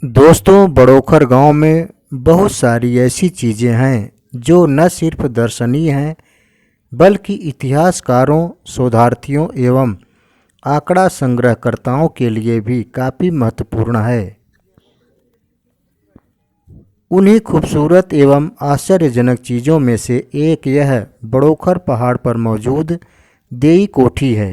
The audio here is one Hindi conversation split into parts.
दोस्तों, बड़ौखर गांव में बहुत सारी ऐसी चीज़ें हैं जो न सिर्फ दर्शनीय हैं बल्कि इतिहासकारों, शोधार्थियों एवं आंकड़ा संग्रहकर्ताओं के लिए भी काफ़ी महत्वपूर्ण है। उन्हीं खूबसूरत एवं आश्चर्यजनक चीज़ों में से एक यह बड़ौखर पहाड़ पर मौजूद देई कोठी है।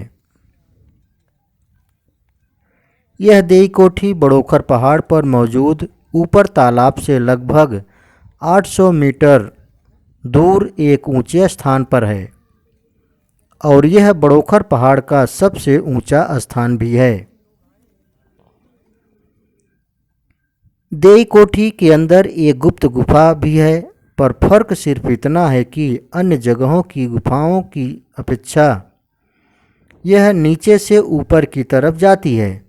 यह देई कोठी बड़ौखर पहाड़ पर मौजूद ऊपर तालाब से लगभग 800 मीटर दूर एक ऊंचे स्थान पर है और यह बड़ौखर पहाड़ का सबसे ऊंचा स्थान भी है। देई कोठी के अंदर एक गुप्त गुफा भी है, पर फर्क सिर्फ इतना है कि अन्य जगहों की गुफाओं की अपेक्षा यह नीचे से ऊपर की तरफ जाती है।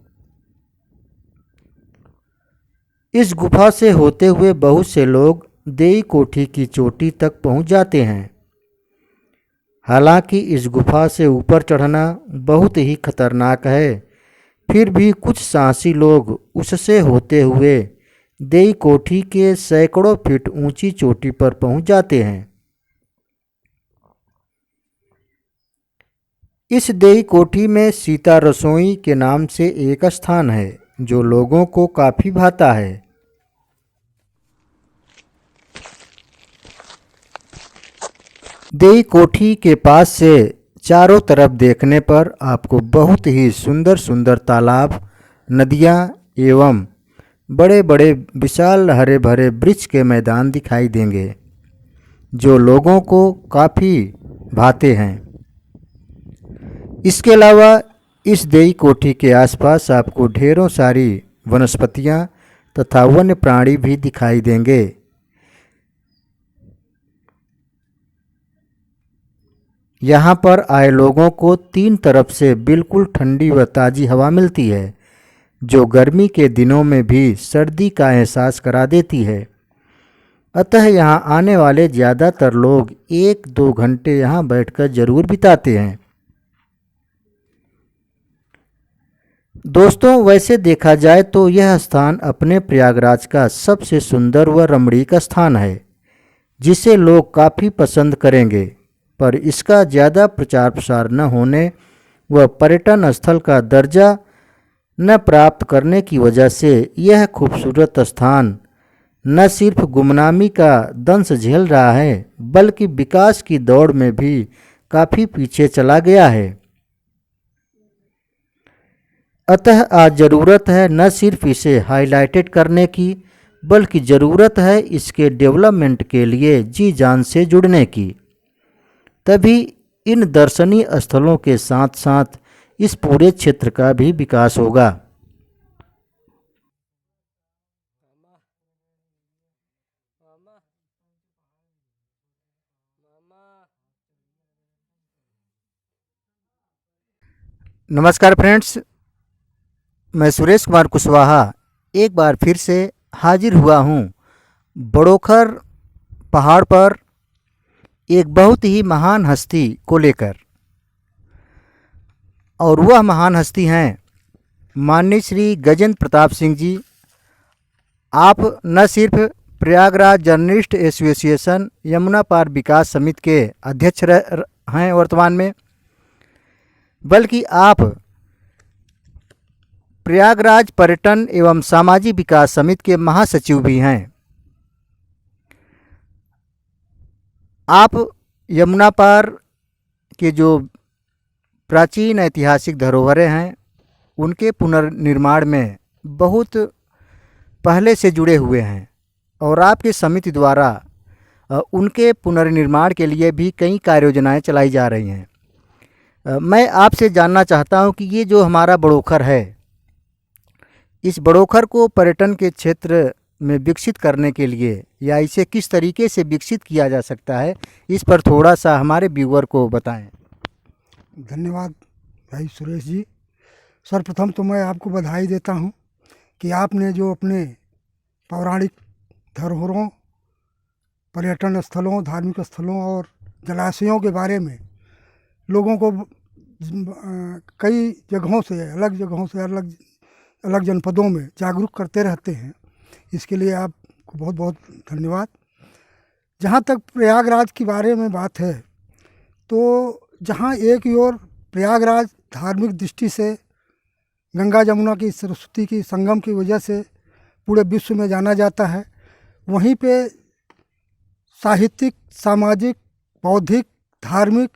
इस गुफा से होते हुए बहुत से लोग देई कोठी की चोटी तक पहुंच जाते हैं। हालांकि इस गुफा से ऊपर चढ़ना बहुत ही खतरनाक है, फिर भी कुछ साहसी लोग उससे होते हुए देई कोठी के सैकड़ों फीट ऊंची चोटी पर पहुंच जाते हैं। इस देई कोठी में सीता रसोई के नाम से एक स्थान है जो लोगों को काफ़ी भाता है। देई कोठी के पास से चारों तरफ देखने पर आपको बहुत ही सुंदर सुंदर तालाब, नदियाँ एवं बड़े बड़े विशाल हरे भरे वृक्ष के मैदान दिखाई देंगे जो लोगों को काफ़ी भाते हैं। इसके अलावा इस देई कोठी के आसपास आपको ढेरों सारी वनस्पतियां तथा वन्य प्राणी भी दिखाई देंगे। यहाँ पर आए लोगों को तीन तरफ से बिल्कुल ठंडी व ताज़ी हवा मिलती है जो गर्मी के दिनों में भी सर्दी का एहसास करा देती है। अतः यहाँ आने वाले ज़्यादातर लोग 1-2 घंटे यहाँ बैठकर जरूर बिताते हैं। दोस्तों, वैसे देखा जाए तो यह स्थान अपने प्रयागराज का सबसे सुंदर व रमणीक स्थान है जिसे लोग काफ़ी पसंद करेंगे, पर इसका ज़्यादा प्रचार प्रसार न होने व पर्यटन स्थल का दर्जा न प्राप्त करने की वजह से यह खूबसूरत स्थान न सिर्फ गुमनामी का दंश झेल रहा है बल्कि विकास की दौड़ में भी काफ़ी पीछे चला गया है। अतः आज ज़रूरत है न सिर्फ इसे हाईलाइटेड करने की बल्कि ज़रूरत है इसके डेवलपमेंट के लिए जी जान से जुड़ने की। तभी इन दर्शनीय स्थलों के साथ साथ इस पूरे क्षेत्र का भी विकास होगा। नमस्कार फ्रेंड्स, मैं सुरेश कुमार कुशवाहा एक बार फिर से हाजिर हुआ हूँ बड़ौखर पहाड़ पर एक बहुत ही महान हस्ती को लेकर। और वह महान हस्ती हैं माननीय श्री गजेंद्र प्रताप सिंह जी। आप न सिर्फ प्रयागराज जर्नलिस्ट एसोसिएशन यमुना पार विकास समिति के अध्यक्ष हैं वर्तमान में, बल्कि आप प्रयागराज पर्यटन एवं सामाजिक विकास समिति के महासचिव भी हैं। आप यमुना पार के जो प्राचीन ऐतिहासिक धरोहरें हैं उनके पुनर्निर्माण में बहुत पहले से जुड़े हुए हैं और आपकी समिति द्वारा उनके पुनर्निर्माण के लिए भी कई कार्य योजनाएँ चलाई जा रही हैं। मैं आपसे जानना चाहता हूं कि ये जो हमारा बड़ौखर है, इस बड़ौखर को पर्यटन के क्षेत्र में विकसित करने के लिए या इसे किस तरीके से विकसित किया जा सकता है, इस पर थोड़ा सा हमारे व्यूअर को बताएं। धन्यवाद भाई सुरेश जी। सर्वप्रथम तो मैं आपको बधाई देता हूं कि आपने जो अपने पौराणिक धरोहरों, पर्यटन स्थलों, धार्मिक स्थलों और जलाशयों के बारे में लोगों को कई जगहों से अलग अलग जनपदों में जागरूक करते रहते हैं। इसके लिए आपको बहुत बहुत धन्यवाद। जहाँ तक प्रयागराज के बारे में बात है, तो जहाँ एक ओर प्रयागराज धार्मिक दृष्टि से गंगा जमुना की सरस्वती की संगम की वजह से पूरे विश्व में जाना जाता है, वहीं पे साहित्यिक, सामाजिक, बौद्धिक, धार्मिक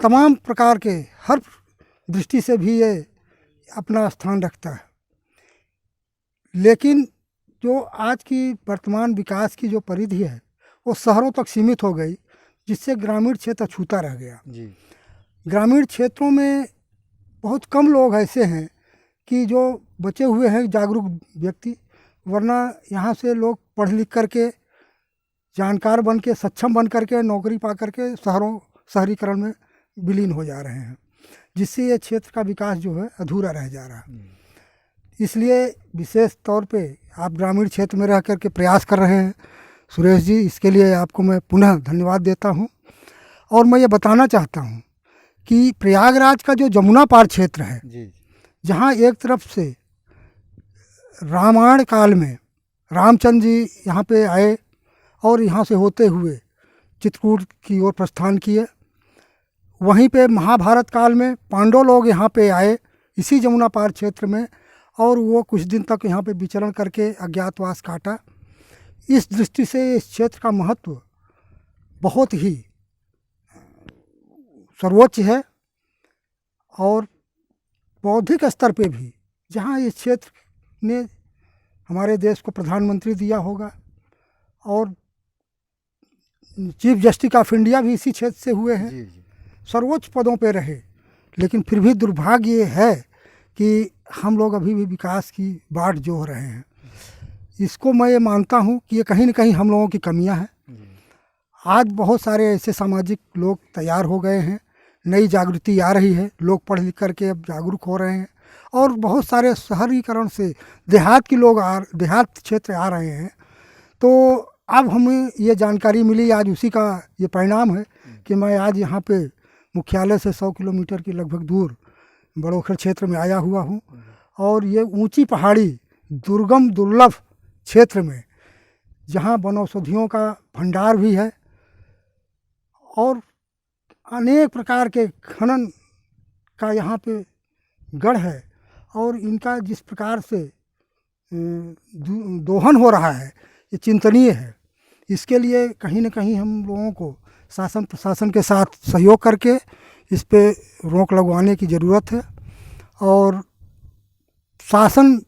तमाम प्रकार के हर दृष्टि से भी ये अपना स्थान रखता है। लेकिन जो आज की वर्तमान विकास की जो परिधि है वो शहरों तक सीमित हो गई, जिससे ग्रामीण क्षेत्र अछूता रह गया। ग्रामीण क्षेत्रों में बहुत कम लोग ऐसे हैं कि जो बचे हुए हैं जागरूक व्यक्ति, वरना यहाँ से लोग पढ़ लिख करके जानकार बन के, सक्षम बन करके, नौकरी पा करके शहरीकरण में विलीन हो जा रहे हैं, जिससे ये क्षेत्र का विकास जो है अधूरा रह जा रहा है। इसलिए विशेष तौर पे आप ग्रामीण क्षेत्र में रह करके प्रयास कर रहे हैं सुरेश जी, इसके लिए आपको मैं पुनः धन्यवाद देता हूँ। और मैं ये बताना चाहता हूँ कि प्रयागराज का जो जमुना पार क्षेत्र है, जहाँ एक तरफ से रामायण काल में रामचंद्र जी यहाँ पे आए और यहाँ से होते हुए चित्रकूट की ओर प्रस्थान किए, वहीं पे महाभारत काल में पांडव लोग यहाँ पे आए इसी जमुना पार क्षेत्र में, और वो कुछ दिन तक यहाँ पे विचरण करके अज्ञातवास काटा। इस दृष्टि से इस क्षेत्र का महत्व बहुत ही सर्वोच्च है। और बौद्धिक स्तर पे भी, जहाँ इस क्षेत्र ने हमारे देश को प्रधानमंत्री दिया होगा और चीफ जस्टिस ऑफ इंडिया भी इसी क्षेत्र से हुए हैं, सर्वोच्च पदों पे रहे, लेकिन फिर भी दुर्भाग्य ये है कि हम लोग अभी भी विकास की बाट जोह रहे हैं। इसको मैं ये मानता हूँ कि ये कहीं न कहीं हम लोगों की कमियां हैं। आज बहुत सारे ऐसे सामाजिक लोग तैयार हो गए हैं, नई जागृति आ रही है, लोग पढ़ लिख करके अब जागरूक हो रहे हैं, और बहुत सारे शहरीकरण से देहात के लोग देहात क्षेत्र आ रहे हैं। तो अब हमें ये जानकारी मिली, आज उसी का ये परिणाम है कि मैं आज यहाँ पे मुख्यालय से 100 किलोमीटर की लगभग दूर बड़ोखर क्षेत्र में आया हुआ हूँ। और ये ऊंची पहाड़ी दुर्गम दुर्लभ क्षेत्र में, जहाँ वनौषधियों का भंडार भी है और अनेक प्रकार के खनन का यहाँ पे गढ़ है, और इनका जिस प्रकार से दोहन हो रहा है ये चिंतनीय है। इसके लिए कहीं न कहीं हम लोगों को शासन प्रशासन के साथ सहयोग करके इस पे रोक लगवाने की ज़रूरत है। और शासन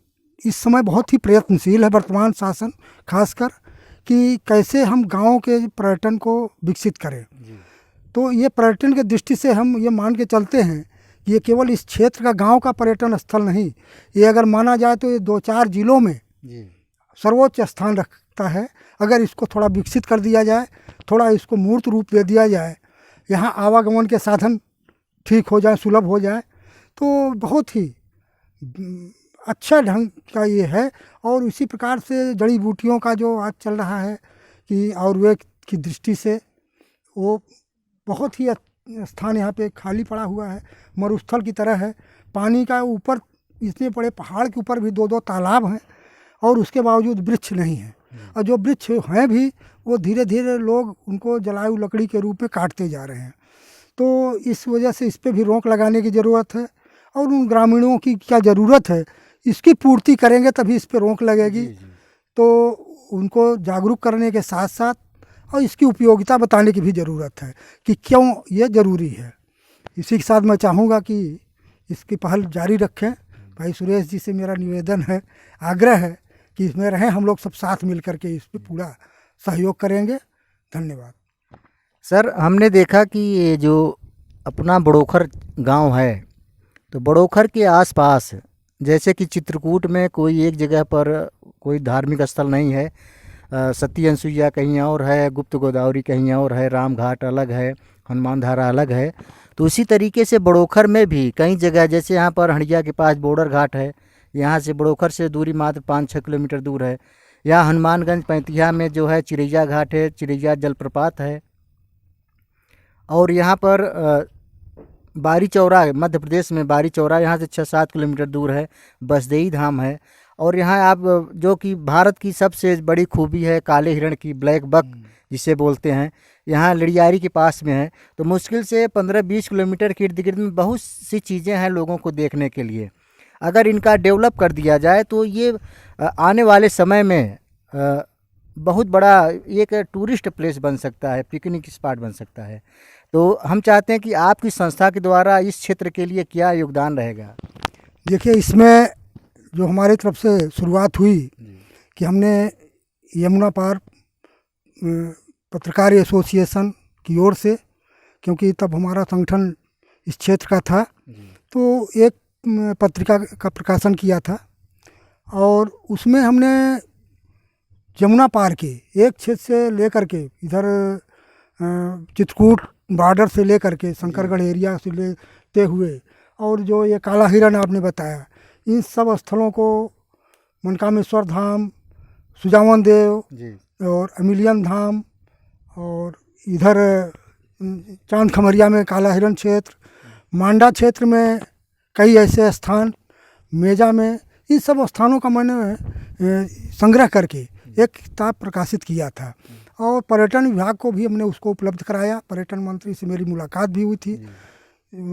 इस समय बहुत ही प्रयत्नशील है, वर्तमान शासन खासकर, कि कैसे हम गाँव के पर्यटन को विकसित करें। तो ये पर्यटन के दृष्टि से हम ये मान के चलते हैं कि ये केवल इस क्षेत्र का गांव का पर्यटन स्थल नहीं, ये अगर माना जाए तो ये 2-4 जिलों में सर्वोच्च स्थान रखता है। अगर इसको थोड़ा विकसित कर दिया जाए, थोड़ा इसको मूर्त रूप दे दिया जाए, यहाँ आवागमन के साधन ठीक हो जाए, सुलभ हो जाए, तो बहुत ही अच्छा ढंग का ये है। और इसी प्रकार से जड़ी बूटियों का जो आज चल रहा है कि आयुर्वेद की दृष्टि से वो बहुत ही स्थान यहाँ पे खाली पड़ा हुआ है, मरुस्थल की तरह है। पानी का ऊपर इतने बड़े पहाड़ के ऊपर भी 2-2 तालाब हैं, और उसके बावजूद वृक्ष नहीं है। और जो वृक्ष हैं भी, वो धीरे धीरे लोग उनको जलायु लकड़ी के रूप में काटते जा रहे हैं। तो इस वजह से इस पे भी रोक लगाने की ज़रूरत है। और उन ग्रामीणों की क्या ज़रूरत है, इसकी पूर्ति करेंगे तभी इस पे रोक लगेगी। तो उनको जागरूक करने के साथ साथ और इसकी उपयोगिता बताने की भी ज़रूरत है कि क्यों ये ज़रूरी है। इसी के साथ मैं चाहूँगा कि इसकी पहल जारी रखें। भाई सुरेश जी से मेरा निवेदन है, आग्रह है कि इसमें रहें, हम लोग सब साथ मिल करके इस पर पूरा सहयोग करेंगे। धन्यवाद सर। हमने देखा कि ये जो अपना बड़ोखर गांव है, तो बड़ोखर के आसपास जैसे कि चित्रकूट में कोई एक जगह पर कोई धार्मिक स्थल नहीं है, सती अनसुईया कहीं और है, गुप्त गोदावरी कहीं और है, राम घाट अलग है, हनुमान धारा अलग है। तो उसी तरीके से बड़ोखर में भी कई जगह, जैसे यहाँ पर हंडिया के पास बॉर्डर घाट है, यहाँ से बड़ोखर से दूरी मात्र 5-6 किलोमीटर दूर है। यहाँ हनुमानगंज पैंतिया में जो है चिरैया घाट है, चिरैया जलप्रपात है। और यहाँ पर बारी चौरा, मध्य प्रदेश में बारी चौरा यहाँ से 6-7 किलोमीटर दूर है, बसदेई धाम है। और यहाँ आप जो कि भारत की सबसे बड़ी खूबी है काले हिरण की, ब्लैक बक जिसे बोलते हैं, यहाँ लड़ियारी के पास में है। तो मुश्किल से 15-20 किलोमीटर के इर्द गिर्द में बहुत सी चीज़ें हैं लोगों को देखने के लिए। अगर इनका डेवलप कर दिया जाए तो ये आने वाले समय में बहुत बड़ा एक टूरिस्ट प्लेस बन सकता है, पिकनिक स्पॉट बन सकता है। तो हम चाहते हैं कि आपकी संस्था के द्वारा इस क्षेत्र के लिए क्या योगदान रहेगा? देखिए, इसमें जो हमारी तरफ से शुरुआत हुई कि हमने यमुना पार पत्रकार एसोसिएशन की ओर से, क्योंकि तब हमारा संगठन इस क्षेत्र का था, तो एक पत्रिका का प्रकाशन किया था और उसमें हमने यमुना पार के एक क्षेत्र से लेकर के इधर चित्रकूट बॉर्डर से लेकर के शंकरगढ़ एरिया से लेते हुए और जो ये काला हिरण आपने बताया, इन सब स्थलों को मनकामेश्वर धाम, सुजावन देव और अमिलियन धाम, और इधर चांद खमरिया में काला हिरण क्षेत्र, मांडा क्षेत्र में कई ऐसे स्थान, मेजा में, इन सब स्थानों का मैंने संग्रह करके एक किताब प्रकाशित किया था और पर्यटन विभाग को भी हमने उसको उपलब्ध कराया। पर्यटन मंत्री से मेरी मुलाकात भी हुई थी,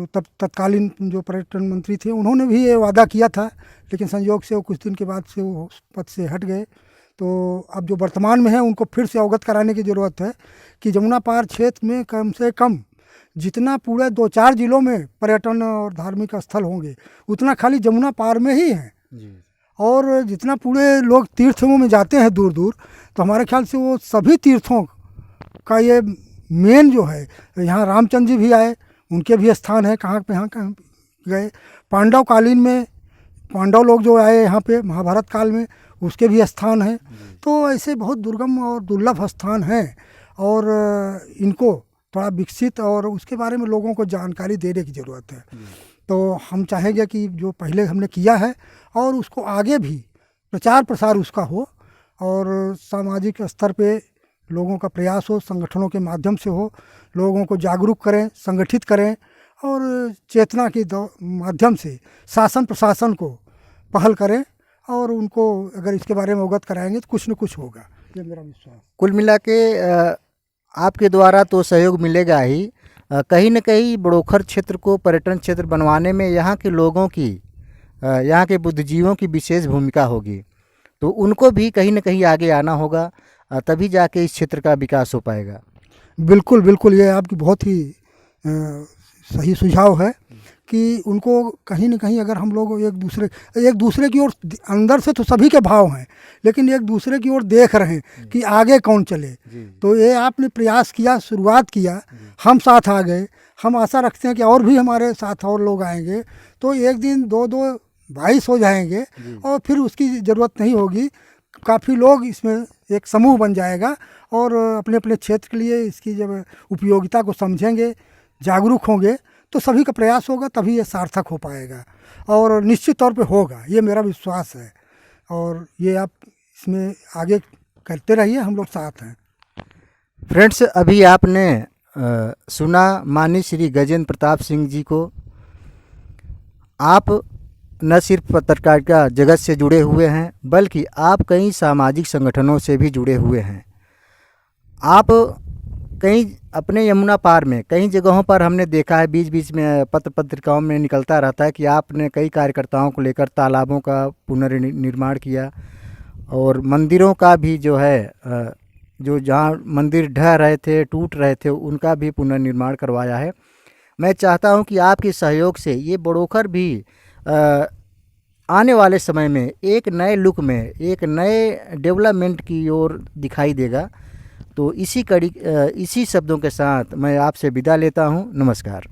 तब तत्कालीन जो पर्यटन मंत्री थे उन्होंने भी ये वादा किया था, लेकिन संयोग से वो कुछ दिन के बाद से वो पद से हट गए। तो अब जो वर्तमान में है उनको फिर से अवगत कराने की ज़रूरत है कि यमुना पार क्षेत्र में कम से कम जितना पूरे 2-4 जिलों में पर्यटन और धार्मिक स्थल होंगे उतना खाली यमुना पार में ही है। और जितना पूरे लोग तीर्थों में जाते हैं दूर दूर, तो हमारे ख्याल से वो सभी तीर्थों का ये मेन जो है, यहाँ रामचंद्र जी भी आए, उनके भी स्थान है, कहाँ गए, पांडव कालीन में पांडव लोग जो आए यहाँ पे महाभारत काल में, उसके भी स्थान हैं। तो ऐसे बहुत दुर्गम और दुर्लभ स्थान हैं और इनको थोड़ा विकसित और उसके बारे में लोगों को जानकारी देने की ज़रूरत है। तो हम चाहेंगे कि जो पहले हमने किया है और उसको आगे भी प्रचार प्रसार उसका हो और सामाजिक स्तर पे लोगों का प्रयास हो, संगठनों के माध्यम से हो, लोगों को जागरूक करें, संगठित करें और चेतना के माध्यम से शासन प्रशासन को पहल करें और उनको अगर इसके बारे में अवगत कराएंगे तो कुछ न कुछ होगा, ये मेरा विश्वास। कुल मिला के आपके द्वारा तो सहयोग मिलेगा ही, कहीं न कहीं बड़ोखर क्षेत्र को पर्यटन क्षेत्र बनवाने में यहाँ के लोगों की, यहाँ के बुद्धिजीवियों की विशेष भूमिका होगी। तो उनको भी कहीं न कहीं आगे आना होगा, तभी जाके इस क्षेत्र का विकास हो पाएगा। बिल्कुल बिल्कुल, ये आपकी बहुत ही सही सुझाव है कि उनको कहीं न कहीं अगर हम लोग एक दूसरे की ओर, अंदर से तो सभी के भाव हैं, लेकिन एक दूसरे की ओर देख रहे हैं कि आगे कौन चले। तो ये आपने प्रयास किया, शुरुआत किया, हम साथ आ गए। हम आशा रखते हैं कि और भी हमारे साथ और लोग आएंगे तो एक दिन 2-2 22 हो जाएंगे और फिर उसकी ज़रूरत नहीं होगी। काफ़ी लोग इसमें एक समूह बन जाएगा और अपने अपने क्षेत्र के लिए इसकी जब उपयोगिता को समझेंगे, जागरूक होंगे, तो सभी का प्रयास होगा, तभी ये सार्थक हो पाएगा और निश्चित तौर पे होगा, ये मेरा विश्वास है। और ये आप इसमें आगे करते रहिए, हम लोग साथ हैं। फ्रेंड्स, अभी आपने सुना माननीय श्री गजेंद्र प्रताप सिंह जी को। आप न सिर्फ पत्रकारिता जगत से जुड़े हुए हैं, बल्कि आप कई सामाजिक संगठनों से भी जुड़े हुए हैं। आप कई अपने यमुना पार में कई जगहों पर हमने देखा है, बीच बीच में पत्रिकाओं में निकलता रहता है कि आपने कई कार्यकर्ताओं को लेकर तालाबों का पुनर्निर्माण किया और मंदिरों का भी जो है, जो जहाँ मंदिर ढह रहे थे, टूट रहे थे, उनका भी पुनर्निर्माण करवाया है। मैं चाहता हूं कि आपके सहयोग से ये बड़ोखर भी आने वाले समय में एक नए लुक में, एक नए डेवलपमेंट की ओर दिखाई देगा। तो इसी शब्दों के साथ मैं आपसे विदा लेता हूं। नमस्कार।